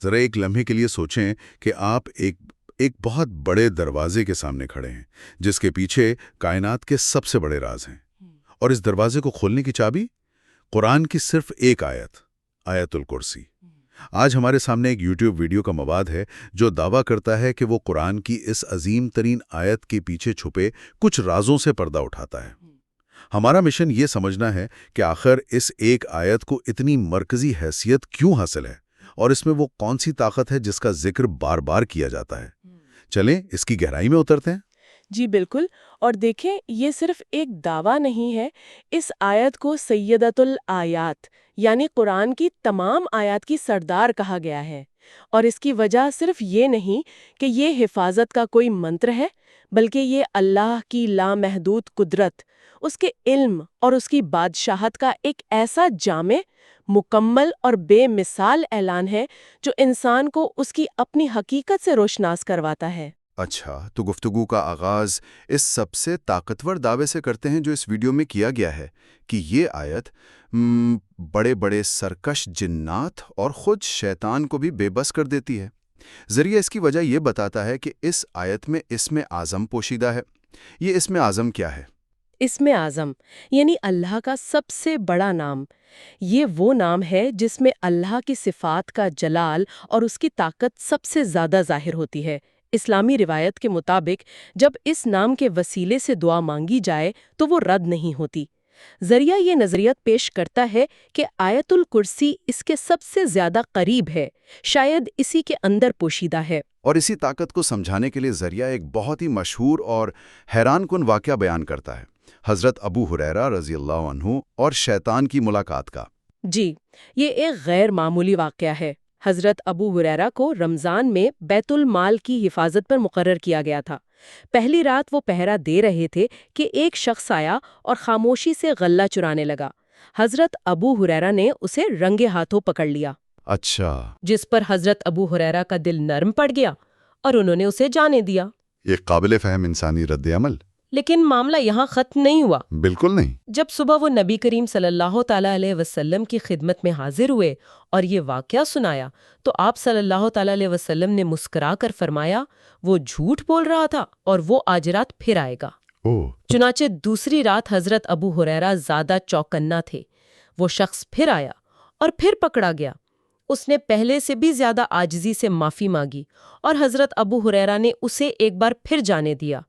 ذرا ایک لمحے کے لیے سوچیں کہ آپ ایک بہت بڑے دروازے کے سامنے کھڑے ہیں جس کے پیچھے کائنات کے سب سے بڑے راز ہیں، اور اس دروازے کو کھولنے کی چابی قرآن کی صرف ایک آیت الکرسی۔ آج ہمارے سامنے ایک یوٹیوب ویڈیو کا مواد ہے جو دعویٰ کرتا ہے کہ وہ قرآن کی اس عظیم ترین آیت کے پیچھے چھپے کچھ رازوں سے پردہ اٹھاتا ہے۔ ہمارا مشن یہ سمجھنا ہے کہ آخر اس ایک آیت کو اتنی مرکزی حیثیت کیوں حاصل ہے، اور اس میں وہ کون سی طاقت ہے جس کا ذکر بار بار کیا جاتا ہے۔ چلیں اس کی گہرائی میں اترتے ہیں۔ جی بالکل، اور دیکھیں یہ صرف ایک دعویٰ نہیں ہے، اس آیت کو سیدۃ الآیات یعنی قرآن کی تمام آیات کی سردار کہا گیا ہے، اور اس کی وجہ صرف یہ نہیں کہ یہ حفاظت کا کوئی منتر ہے، بلکہ یہ اللہ کی لامحدود قدرت، اس کے علم اور اس کی بادشاہت کا ایک ایسا جامع، مکمل اور بے مثال اعلان ہے جو انسان کو اس کی اپنی حقیقت سے روشناس کرواتا ہے۔ اچھا، تو گفتگو کا آغاز اس سب سے طاقتور دعوے سے کرتے ہیں جو اس ویڈیو میں کیا گیا ہے کہ یہ آیت بڑے بڑے سرکش جنات اور خود شیطان کو بھی بے بس کر دیتی ہے۔ ذریعہ اس کی وجہ یہ بتاتا ہے کہ اس آیت میں اسم اعظم پوشیدہ ہے۔ یہ اسم اعظم کیا ہے؟ اسم اعظم یعنی اللہ کا سب سے بڑا نام۔ یہ وہ نام ہے جس میں اللہ کی صفات کا جلال اور اس کی طاقت سب سے زیادہ ظاہر ہوتی ہے۔ اسلامی روایت کے مطابق جب اس نام کے وسیلے سے دعا مانگی جائے تو وہ رد نہیں ہوتی۔ ذریعہ یہ نظریت پیش کرتا ہے کہ آیت الکرسی اس کے سب سے زیادہ قریب ہے، شاید اسی کے اندر پوشیدہ ہے۔ اور اسی طاقت کو سمجھانے کے لیے ذریعہ ایک بہت ہی مشہور اور حیران کن واقعہ بیان کرتا ہے، حضرت ابو ہریرہ رضی اللہ عنہ اور شیطان کی ملاقات کا۔ جی، یہ ایک غیر معمولی واقعہ ہے۔ حضرت ابو ہریرہ کو رمضان میں بیت المال کی حفاظت پر مقرر کیا گیا تھا۔ پہلی رات وہ پہرا دے رہے تھے کہ ایک شخص آیا اور خاموشی سے غلہ چرانے لگا۔ حضرت ابو ہریرہ نے اسے رنگے ہاتھوں پکڑ لیا۔ اچھا، جس پر حضرت ابو ہریرہ کا دل نرم پڑ گیا اور انہوں نے اسے جانے دیا۔ ایک قابل فہم انسانی رد عمل۔ لیکن معاملہ یہاں ختم نہیں ہوا۔ بالکل نہیں۔ جب صبح وہ نبی کریم صلی اللہ تعالیٰ علیہ وسلم کی خدمت میں حاضر ہوئے اور یہ واقعہ سنایا تو آپ صلی اللہ تعالیٰ علیہ وسلم نے مسکرا کر فرمایا، وہ جھوٹ بول رہا تھا اور وہ آج رات پھر آئے گا۔ چنانچہ دوسری رات حضرت ابو ہریرہ زیادہ چوکنا تھے۔ وہ شخص پھر آیا اور پھر پکڑا گیا۔ اس نے پہلے سے بھی زیادہ عاجزی سے معافی مانگی اور حضرت ابو ہریرہ نے اسے ایک بار پھر جانے دیا۔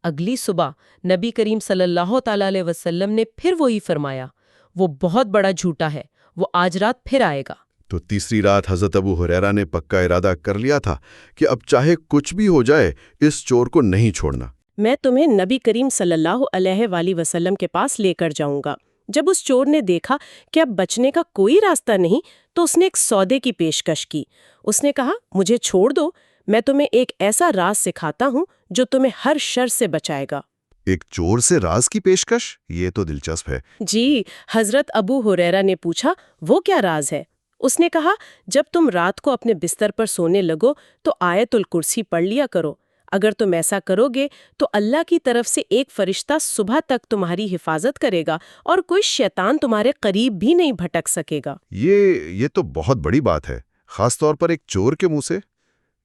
اگلی صبح نبی کریم صلی اللہ تعالیٰ علیہ وسلم نے پھر وہی فرمایا، وہ بہت بڑا جھوٹا ہے، وہ آج رات پھر آئے گا۔ تو تیسری رات حضرت ابو ہریرہ نے پکا ارادہ کر لیا تھا کہ اب چاہے کچھ بھی ہو جائے اس چور کو نہیں چھوڑنا۔ میں تمہیں نبی کریم صلی اللہ علیہ وآلہ وسلم کے پاس لے کر جاؤں گا۔ جب اس چور نے دیکھا کہ اب بچنے کا کوئی راستہ نہیں تو اس نے ایک سودے کی پیشکش کی۔ اس نے کہا، مجھے چھوڑ دو، میں تمہیں ایک ایسا راز سکھاتا ہوں جو تمہیں ہر شر سے بچائے گا۔ ایک چور سے راز کی پیشکش؟ یہ تو دلچسپ ہے۔ جی، حضرت ابو ہریرہ نے پوچھا، وہ کیا راز ہے؟ اس نے کہا، جب تم رات کو اپنے بستر پر سونے لگو تو آیت الکرسی پڑھ لیا کرو۔ اگر تم ایسا کرو گے تو اللہ کی طرف سے ایک فرشتہ صبح تک تمہاری حفاظت کرے گا اور کوئی شیطان تمہارے قریب بھی نہیں بھٹک سکے گا۔ یہ تو بہت بڑی بات ہے، خاص طور پر ایک چور کے منہ سے۔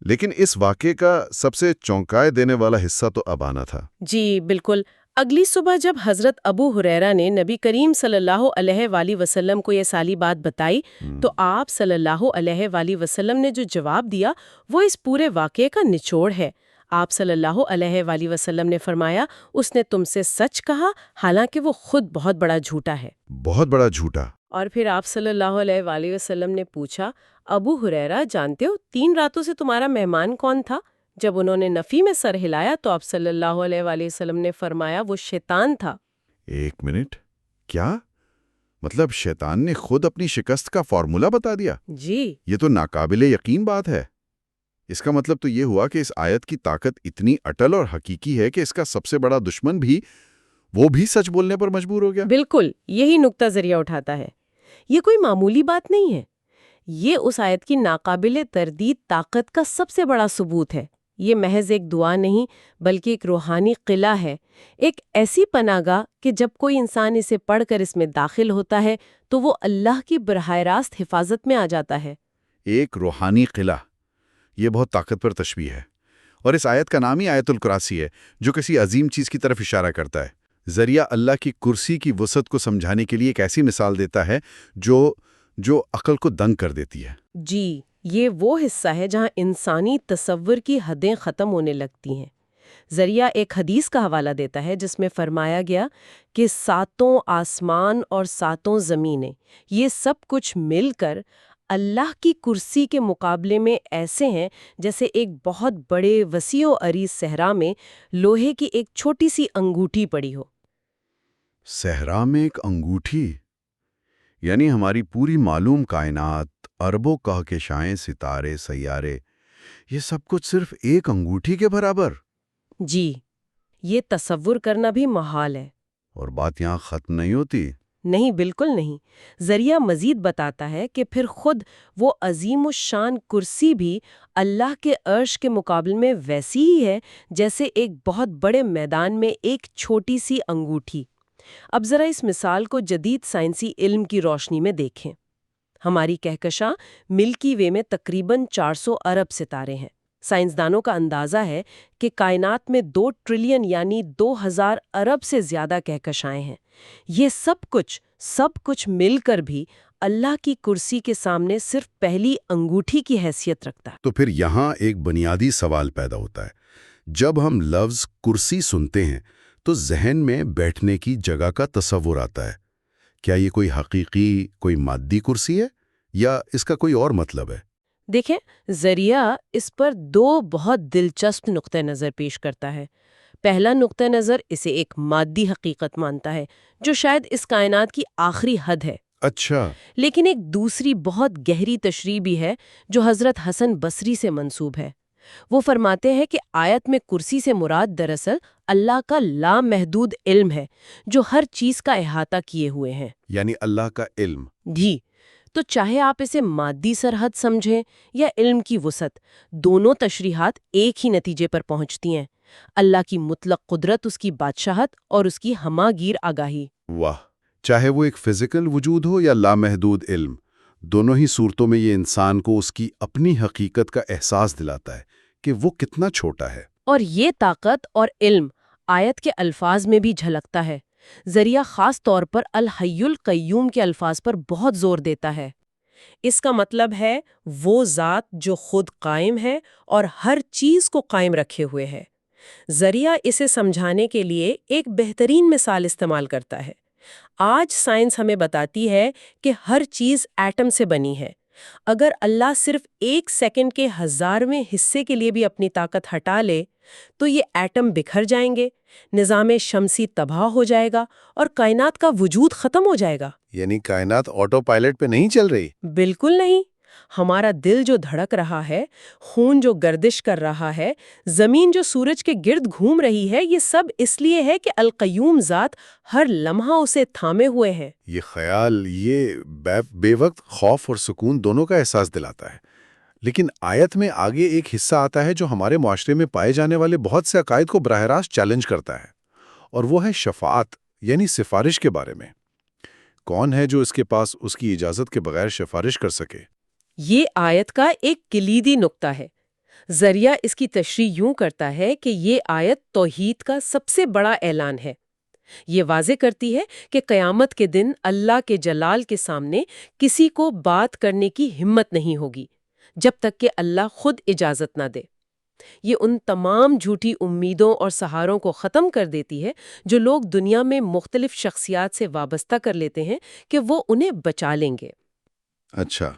لیکن اس واقعے کا سب سے چونکائے دینے والا حصہ تو اب آنا تھا۔ جی بالکل۔ اگلی صبح جب حضرت ابو ہریرہ نے نبی کریم صلی اللہ علیہ وآلہ وسلم کو یہ ساری بات بتائی تو آپ صلی اللہ علیہ وآلہ وسلم نے جو جواب دیا وہ اس پورے واقعے کا نچوڑ ہے۔ آپ صلی اللہ علیہ وآلہ وسلم نے فرمایا، اس نے تم سے سچ کہا حالانکہ وہ خود بہت بڑا جھوٹا ہے۔ بہت بڑا جھوٹا۔ اور پھر آپ صلی اللہ علیہ وآلہ وسلم نے پوچھا، ابو ہریرہ جانتے ہو 3 راتوں سے تمہارا مہمان کون تھا؟ جب انہوں نے نفی میں سر ہلایا تو آپ صلی اللہ علیہ وآلہ وسلم نے فرمایا، وہ شیطان تھا۔ ایک منٹ، کیا مطلب شیطان نے خود اپنی شکست کا فارمولہ بتا دیا؟ جی، یہ تو ناقابل یقین بات ہے۔ اس کا مطلب تو یہ ہوا کہ اس آیت کی طاقت اتنی اٹل اور حقیقی ہے کہ اس کا سب سے بڑا دشمن بھی وہ بھی سچ بولنے پر مجبور ہو گیا۔ بالکل، یہی نقطہ ذریعہ اٹھاتا ہے۔ یہ کوئی معمولی بات نہیں ہے، یہ اس آیت کی ناقابل تردید طاقت کا سب سے بڑا ثبوت ہے۔ یہ محض ایک دعا نہیں بلکہ ایک روحانی قلعہ ہے، ایک ایسی پناہ گاہ کہ جب کوئی انسان اسے پڑھ کر اس میں داخل ہوتا ہے تو وہ اللہ کی براہ راست حفاظت میں آ جاتا ہے۔ ایک روحانی قلعہ، یہ بہت طاقتور تشبیہ ہے، اور اس آیت کا نام ہی آیت الکرسی ہے، جو کسی عظیم چیز کی طرف اشارہ کرتا ہے۔ ذریعہ اللہ کی کرسی کی وسعت کو سمجھانے کے لیے ایک ایسی مثال دیتا ہے جو عقل کو دنگ کر دیتی ہے۔ جی، یہ وہ حصہ ہے جہاں انسانی تصور کی حدیں ختم ہونے لگتی ہیں۔ ذریعہ ایک حدیث کا حوالہ دیتا ہے جس میں فرمایا گیا کہ 7 آسمان اور 7 زمینیں، یہ سب کچھ مل کر اللہ کی کرسی کے مقابلے میں ایسے ہیں جیسے ایک بہت بڑے وسیع و عریض صحرا میں لوہے کی ایک چھوٹی سی انگوٹھی پڑی ہو۔ صحرا میں ایک انگوٹھی، یعنی ہماری پوری معلوم کائنات، اربوں کہکشائیں، ستارے، سیارے، یہ سب کچھ صرف ایک انگوٹھی کے برابر؟ جی، یہ تصور کرنا بھی محال ہے۔ اور بات یہاں ختم نہیں ہوتی۔ نہیں، بالکل نہیں۔ ذریعہ مزید بتاتا ہے کہ پھر خود وہ عظیم الشان کرسی بھی اللہ کے عرش کے مقابلے میں ویسی ہی ہے جیسے ایک بہت بڑے میدان میں ایک چھوٹی سی انگوٹھی۔ اب ذرا اس مثال کو جدید سائنسی علم کی روشنی میں دیکھیں۔ ہماری کہکشاں ملکی وے میں تقریباً 400 ارب ستارے ہیں۔ سائنسدانوں کا اندازہ ہے کہ کائنات میں 2 ٹریلین یعنی 2000 ارب سے زیادہ کہکشائیں ہیں۔ یہ سب کچھ مل کر بھی اللہ کی کرسی کے سامنے صرف پہلی انگوٹھی کی حیثیت رکھتا ہے۔ تو پھر یہاں ایک بنیادی سوال پیدا ہوتا ہے۔ جب ہم لفظ کرسی سنتے ہیں تو ذہن میں بیٹھنے کی جگہ کا تصور آتا ہے۔ کیا یہ کوئی حقیقی، کوئی مادی کرسی ہے یا اس کا کوئی اور مطلب ہے؟ دیکھیں، ذریعہ اس پر 2 بہت دلچسپ نقطہ نظر پیش کرتا ہے۔ پہلا نقطہ نظر اسے ایک مادی حقیقت مانتا ہے جو شاید اس کائنات کی آخری حد ہے۔ اچھا، لیکن ایک دوسری بہت گہری تشریح بھی ہے جو حضرت حسن بصری سے منسوب ہے۔ وہ فرماتے ہیں کہ آیت میں کرسی سے مراد دراصل اللہ کا لامحدود علم ہے جو ہر چیز کا احاطہ کیے ہوئے ہیں۔ یعنی اللہ کا علم۔ جی، تو چاہے آپ اسے مادی سرحد سمجھیں یا علم کی وسعت، دونوں تشریحات ایک ہی نتیجے پر پہنچتی ہیں: اللہ کی مطلق قدرت، اس کی بادشاہت اور اس کی ہماگیر آگاہی۔ واہ! چاہے وہ ایک فزیکل وجود ہو یا لامحدود علم، دونوں ہی صورتوں میں یہ انسان کو اس کی اپنی حقیقت کا احساس دلاتا ہے کہ وہ کتنا چھوٹا ہے۔ اور یہ طاقت اور علم آیت کے الفاظ میں بھی جھلکتا ہے۔ ذریعہ خاص طور پر الحی القیوم کے الفاظ پر بہت زور دیتا ہے۔ اس کا مطلب ہے وہ ذات جو خود قائم ہے اور ہر چیز کو قائم رکھے ہوئے ہے۔ ذریعہ اسے سمجھانے کے لیے ایک بہترین مثال استعمال کرتا ہے۔ آج سائنس ہمیں بتاتی ہے کہ ہر چیز ایٹم سے بنی ہے۔ اگر اللہ صرف 1 سیکنڈ کے 1000ویں حصے کے لیے بھی اپنی طاقت ہٹا لے تو یہ ایٹم بکھر جائیں گے، نظام شمسی تباہ ہو جائے گا اور کائنات کا وجود ختم ہو جائے گا۔ یعنی کائنات آٹو پائلٹ پہ نہیں چل رہی؟ بالکل نہیں۔ ہمارا دل جو دھڑک رہا ہے، خون جو گردش کر رہا ہے، زمین جو سورج کے گرد گھوم رہی ہے، یہ سب اس لیے ہے کہ القیوم ذات ہر لمحہ اسے تھامے ہوئے ہے۔ یہ خیال بے وقت خوف اور سکون دونوں کا احساس دلاتا ہے۔ لیکن آیت میں آگے ایک حصہ آتا ہے جو ہمارے معاشرے میں پائے جانے والے بہت سے عقائد کو براہ راست چیلنج کرتا ہے، اور وہ ہے شفاعت یعنی سفارش کے بارے میں۔ کون ہے جو اس کے پاس اس کی اجازت کے بغیر سفارش کر سکے؟ یہ آیت کا ایک کلیدی نقطہ ہے۔ ذریعہ اس کی تشریح یوں کرتا ہے کہ یہ آیت توحید کا سب سے بڑا اعلان ہے۔ یہ واضح کرتی ہے کہ قیامت کے دن اللہ کے جلال کے سامنے کسی کو بات کرنے کی ہمت نہیں ہوگی جب تک کہ اللہ خود اجازت نہ دے۔ یہ ان تمام جھوٹی امیدوں اور سہاروں کو ختم کر دیتی ہے جو لوگ دنیا میں مختلف شخصیات سے وابستہ کر لیتے ہیں کہ وہ انہیں بچا لیں گے۔ اچھا،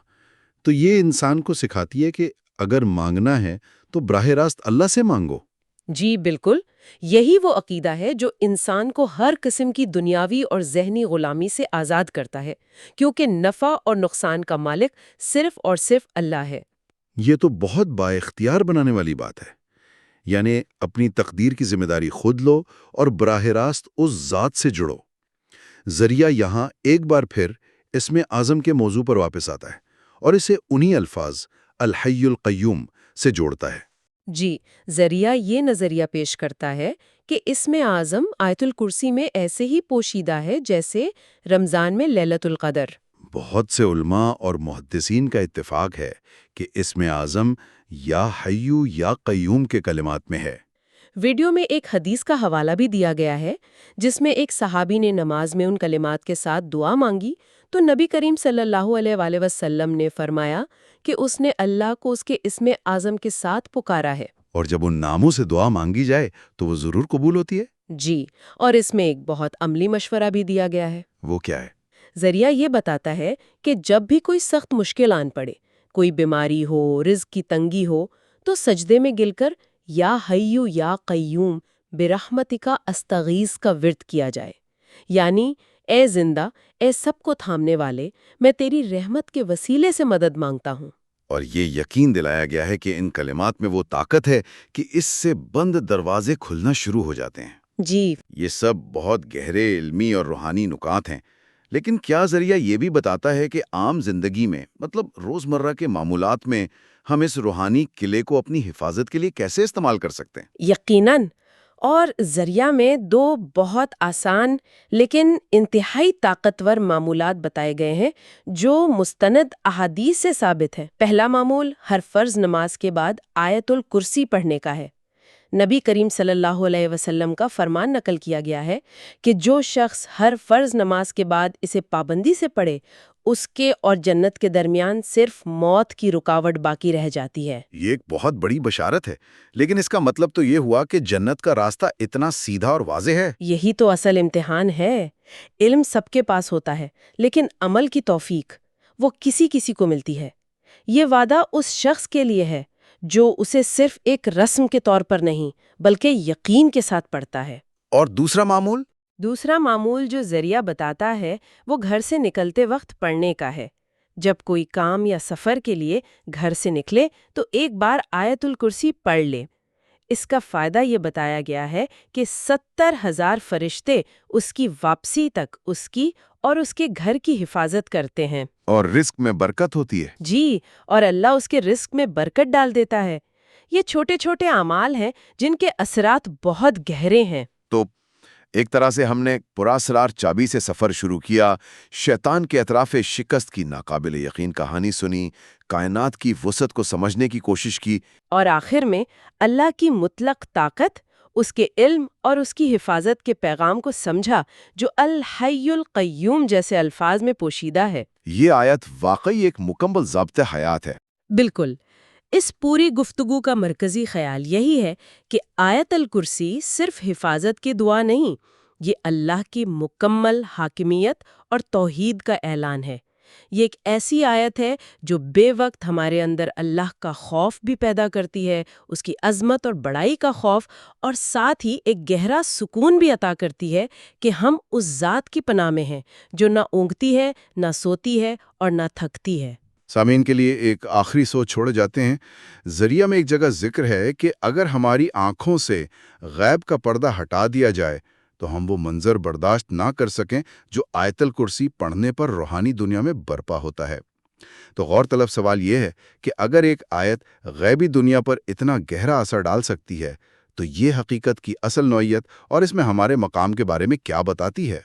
تو یہ انسان کو سکھاتی ہے کہ اگر مانگنا ہے تو براہ راست اللہ سے مانگو۔ جی بالکل، یہی وہ عقیدہ ہے جو انسان کو ہر قسم کی دنیاوی اور ذہنی غلامی سے آزاد کرتا ہے، کیونکہ نفع اور نقصان کا مالک صرف اور صرف اللہ ہے۔ یہ تو بہت با اختیار بنانے والی بات ہے۔ یعنی اپنی تقدیر کی ذمہ داری خود لو اور براہ راست اس ذات سے جڑو۔ ذریعہ یہاں ایک بار پھر اسم اعظم کے موضوع پر واپس آتا ہے اور اسے انہی الفاظ الحی القیوم سے جوڑتا ہے۔ جی، ذریعہ یہ نظریہ پیش کرتا ہے کہ اسم اعظم آیت الکرسی میں ایسے ہی پوشیدہ ہے جیسے رمضان میں لیلۃ القدر۔ بہت سے علماء اور محدثین کا اتفاق ہے کہ اسم اعظم یا حیو یا قیوم کے کلمات میں ہے۔ ویڈیو میں ایک حدیث کا حوالہ بھی دیا گیا ہے جس میں ایک صحابی نے نماز میں ان کلمات کے ساتھ دعا مانگی تو نبی کریم صلی اللہ علیہ وآلہ وسلم نے فرمایا کہ اس نے اللہ کو اس کے اسم اعظم کے ساتھ پکارا ہے۔ اور جب ان ناموں سے دعا مانگی جائے تو وہ ضرور قبول ہوتی ہے۔ جی، اور اس میں ایک بہت عملی مشورہ بھی دیا گیا ہے۔ وہ کیا ہے؟ ذریعہ یہ بتاتا ہے کہ جب بھی کوئی سخت مشکل آن پڑے، کوئی بیماری ہو، رزق کی تنگی ہو، تو سجدے میں گر کر یا حیو یا قیوم برحمتک استغیث کا ورد کیا جائے، یعنی اے زندہ، اے سب کو تھامنے والے، میں تیری رحمت کے وسیلے سے مدد مانگتا ہوں۔ اور یہ یقین دلایا گیا ہے کہ ان کلمات میں وہ طاقت ہے کہ اس سے بند دروازے کھلنا شروع ہو جاتے ہیں۔ جی، یہ سب بہت گہرے علمی اور روحانی نکات ہیں، لیکن کیا ذریعہ یہ بھی بتاتا ہے کہ عام زندگی میں، مطلب روزمرہ کے معمولات میں، ہم اس روحانی قلعے کو اپنی حفاظت کے لیے کیسے استعمال کر سکتے ہیں؟ یقیناً، اور ذریعہ میں دو بہت آسان لیکن انتہائی طاقتور معمولات بتائے گئے ہیں جو مستند احادیث سے ثابت ہیں۔ پہلا معمول ہر فرض نماز کے بعد آیت الکرسی پڑھنے کا ہے۔ نبی کریم صلی اللہ علیہ وسلم کا فرمان نقل کیا گیا ہے کہ جو شخص ہر فرض نماز کے بعد اسے پابندی سے پڑھے، اس کے اور جنت کے درمیان صرف موت کی رکاوٹ باقی رہ جاتی ہے۔ یہ ایک بہت بڑی بشارت ہے، لیکن اس کا مطلب تو یہ ہوا کہ جنت کا راستہ اتنا سیدھا اور واضح ہے۔ یہی تو اصل امتحان ہے۔ علم سب کے پاس ہوتا ہے، لیکن عمل کی توفیق وہ کسی کسی کو ملتی ہے۔ یہ وعدہ اس شخص کے لیے ہے جو اسے صرف ایک رسم کے طور پر نہیں بلکہ یقین کے ساتھ پڑھتا ہے۔ اور دوسرا معمول؟ دوسرا معمول جو ذریعہ بتاتا ہے وہ گھر سے نکلتے وقت پڑھنے کا ہے۔ جب کوئی کام یا سفر کے لیے گھر سے نکلے تو ایک بار آیت الکرسی پڑھ لے۔ اس کا فائدہ یہ بتایا گیا ہے کہ 70,000 فرشتے اس کی واپسی تک اس کی اور اس کے گھر کی حفاظت کرتے ہیں۔ اور رزق میں برکت ہوتی ہے۔ جی، اور اللہ اس کے رزق میں برکت ڈال دیتا ہے۔ یہ چھوٹے چھوٹے اعمال ہیں جن کے اثرات بہت گہرے ہیں۔ تو ایک طرح سے ہم نے پراسرار چابی سے سفر شروع کیا، شیطان کے اطراف شکست کی ناقابل یقین کہانی سنی، کائنات کی وسعت کو سمجھنے کی کوشش کی، اور آخر میں اللہ کی مطلق طاقت، اس کے علم اور اس کی حفاظت کے پیغام کو سمجھا جو الحی القیوم جیسے الفاظ میں پوشیدہ ہے۔ یہ آیت واقعی ایک مکمل ضابطۂ حیات ہے۔ بالکل۔ اس پوری گفتگو کا مرکزی خیال یہی ہے کہ آیت الکرسی صرف حفاظت کی دعا نہیں، یہ اللہ کی مکمل حاکمیت اور توحید کا اعلان ہے۔ یہ ایک ایسی آیت ہے جو بے وقت ہمارے اندر اللہ کا خوف بھی پیدا کرتی ہے، اس کی عظمت اور بڑائی کا خوف، اور ساتھ ہی ایک گہرا سکون بھی عطا کرتی ہے کہ ہم اس ذات کی پناہ میں ہیں جو نہ اونگتی ہے، نہ سوتی ہے اور نہ تھکتی ہے۔ سامعین کے لیے ایک آخری سوچ چھوڑے جاتے ہیں۔ ذریعہ میں ایک جگہ ذکر ہے کہ اگر ہماری آنکھوں سے غیب کا پردہ ہٹا دیا جائے تو ہم وہ منظر برداشت نہ کر سکیں جو آیت الکرسی پڑھنے پر روحانی دنیا میں برپا ہوتا ہے۔ تو غور طلب سوال یہ ہے کہ اگر ایک آیت غیبی دنیا پر اتنا گہرا اثر ڈال سکتی ہے تو یہ حقیقت کی اصل نوعیت اور اس میں ہمارے مقام کے بارے میں کیا بتاتی ہے؟